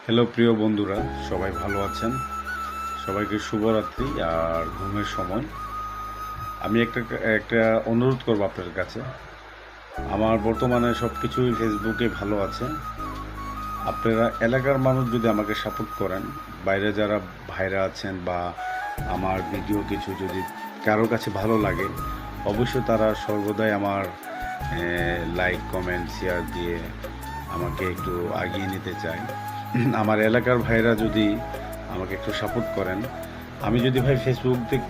Hello প্রিয় বন্ধুরা, সবাই ভালো আছেন? সবাইকে শুভরাত্রি আর ঘুমের সময়। আমি একটা একটা অনুরোধ করব আপনাদের কাছে। আমার বর্তমানে সব কিছুই ফেসবুকে ভালো আছে। আপনারা এলাকার মানুষ যদি আমাকে সাপোর্ট করেন, বাইরে যারা ভাইরা আছেন বা আমার ভিডিও কিছু যদি কারো কাছে ভালো লাগে, অবশ্যই তারা সর্বদাই আমার লাইক কমেন্ট শেয়ার দিয়ে আমাকে একটু এগিয়ে নিতে চায়। আমার এলাকার ভাইরা যদি আমাকে একটু সাপোর্ট করেন, আমি যদি ভাই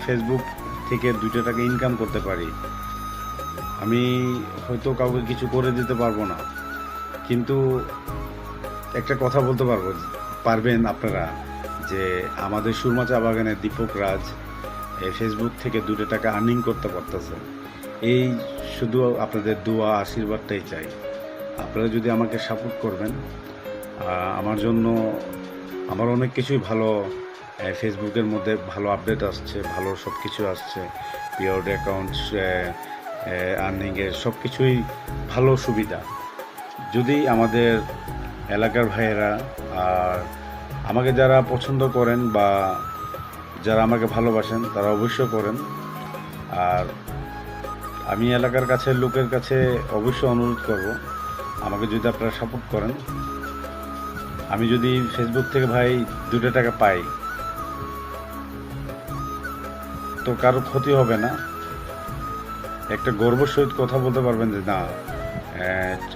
ফেসবুক থেকে 2টা টাকা ইনকাম করতে পারি, আমি হয়তো কাউকে কিছু করে দিতে পারবো না, কিন্তু একটা কথা বলতে পারবেন আপনারা যে আমাদের সুরমা চা বাগানের দীপক রাজ এই ফেসবুক থেকে 2টা টাকা আর্নিং করতে পারতেছে। এই শুধু আপনাদের দোয়া আশীর্বাদটাই চাই। আপনারা যদি আমাকে সাপোর্ট করবেন, আমার জন্য আমার অনেক কিছুই ভালো, ফেসবুকের মধ্যে ভালো আপডেট আসছে, ভালো সব কিছু আসছে, পিওর অ্যাকাউন্টস, আর্নিংয়ের সব কিছুই ভালো সুবিধা। যদি আমাদের এলাকার ভাইয়েরা আর আমাকে যারা পছন্দ করেন বা যারা আমাকে ভালোবাসেন, তারা অবশ্যই করেন। আর আমি এলাকার কাছে লোকের কাছে অবশ্যই অনুরোধ করব, আমাকে যদি আপনারা সাপোর্ট করেন, আমি যদি ফেসবুক থেকে ভাই 2টা টাকা পাই, তো কারো ক্ষতি হবে না। একটা গর্বের সহিত কথা বলতে পারবেন যে না,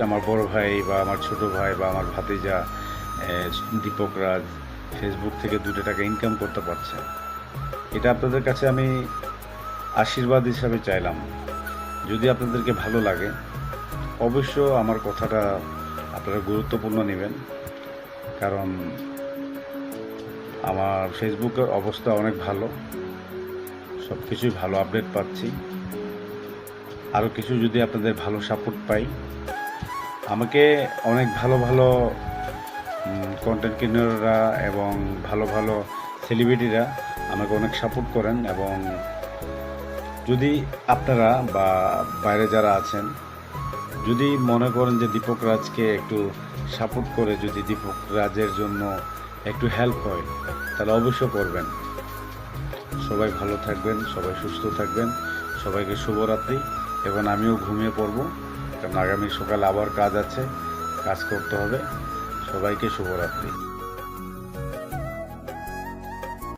আমার বড় ভাই বা আমার ছোট ভাই বা আমার ভাতিজা দীপক রাজ ফেসবুক থেকে 2টা টাকা ইনকাম করতে পারছে। এটা আপনাদের কাছে আমি আশীর্বাদ হিসাবে চাইলাম। যদি আপনাদেরকে ভালো লাগে, অবশ্য আমার কথাটা আপনারা গুরুত্বপূর্ণ নেবেন, কারণ আমার ফেসবুকের অবস্থা অনেক ভালো, সব কিছুই ভালো আপডেট পাচ্ছি। আরও কিছু যদি আপনাদের ভালো সাপোর্ট পাই, আমাকে অনেক ভালো ভালো কন্টেন্ট ক্রিয়েটররা এবং ভালো ভালো সেলিব্রিটিরা আমাকে অনেক সাপোর্ট করেন। এবং যদি আপনারা বা বাইরে যারা আছেন, যদি মনে করেন যে দীপক রাজকে একটু সাপোর্ট করে যদি দীপক রাজের জন্য একটু হেল্প হয়, তাহলে অবশ্যই করবেন। সবাই ভালো থাকবেন, সবাই সুস্থ থাকবেন, সবাইকে শুভরাত্রি। এবং আমিও ঘুমিয়ে পড়ব, কারণ আগামী সকালে আবার কাজ আছে, কাজ করতে হবে। সবাইকে শুভরাত্রি।